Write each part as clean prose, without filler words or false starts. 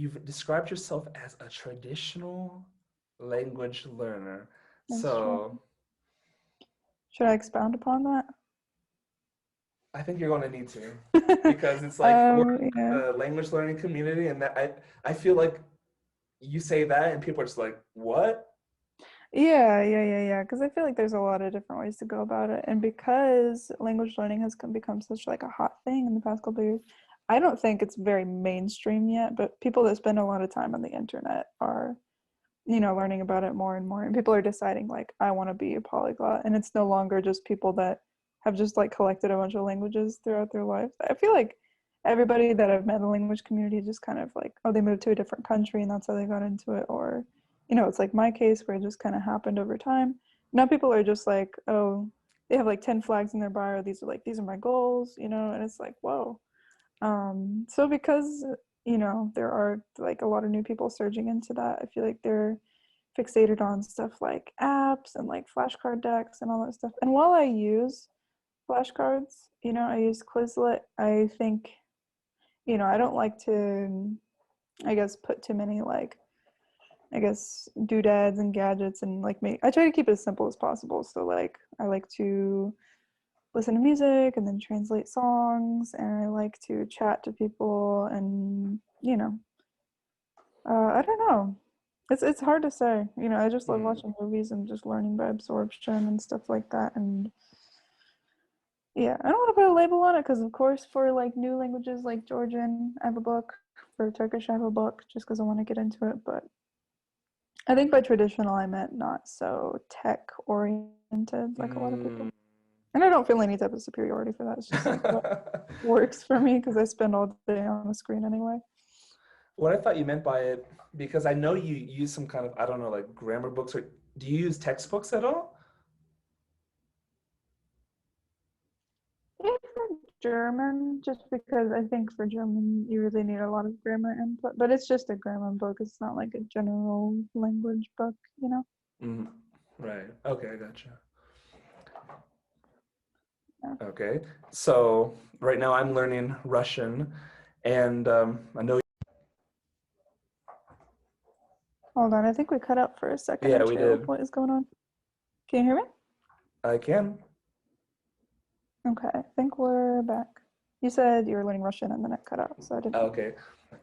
you've described yourself as a traditional language learner. That's So true. Should I expound upon that? I think you're going to need to, because it's like we're in Yeah. the language learning community, and that I feel like you say that and people are just like, what? Yeah. Because I feel like there's a lot of different ways to go about it, and because language learning has become such like a hot thing in the past couple of years, I don't think it's very mainstream yet. But people that spend a lot of time on the internet are, learning about it more and more, and people are deciding like, I want to be a polyglot, and it's no longer just people that have just like collected a bunch of languages throughout their life. I feel like everybody that I've met in the language community just kind of like, oh, they moved to a different country and that's how they got into it, or it's like my case where it just kind of happened over time. Now people are just like, oh, they have like 10 flags in their bio, these are my goals, and it's like, whoa. So because there are like a lot of new people surging into that, I feel like they're fixated on stuff like apps and like flashcard decks and all that stuff. And while I use flashcards, I use Quizlet, I think, I don't like to, I guess, put too many like, I guess, doodads and gadgets, and like I try to keep it as simple as possible. So like I like to listen to music and then translate songs, and I like to chat to people, and I don't know, it's hard to say. I just love Hmm. watching movies and just learning by absorption and stuff like that. And yeah, I don't want to put a label on it, because of course for like new languages like Georgian I have a book, for Turkish I have a book, just because I want to get into it. But I think by traditional I meant not so tech oriented like a lot of people. Mm. And I don't feel any type of superiority for that. It's just like what works for me, because I spend all day on the screen anyway. What I thought you meant by it, because I know you use some kind of, I don't know, like grammar books, or do you use textbooks at all? Yeah, for German, just because I think for German you really need a lot of grammar input, but it's just a grammar book. It's not like a general language book. Mm. Right. Okay, I gotcha. Yeah. Okay. So right now I'm learning Russian, and I know, Hold on, I think we cut out for a second or yeah, we two. did. What is going on? Can you hear me? I can. Okay, I think we're back. You said you were learning Russian and then it cut out, so I didn't know. Okay.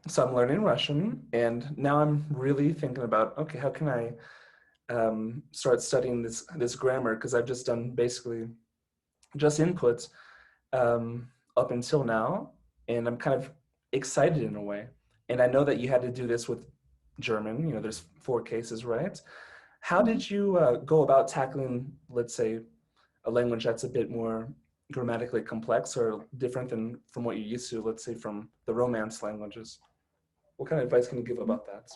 So I'm learning Russian, and now I'm really thinking about, okay, how can I start studying this grammar? Because I've just done basically just inputs up until now, and I'm kind of excited in a way. And I know that you had to do this with German. There's 4 cases, right? How Mhm. did you go about tackling, let's say, a language that's a bit more grammatically complex or different than from what you're used to, let's say from the Romance languages? What kind of advice can you give about that?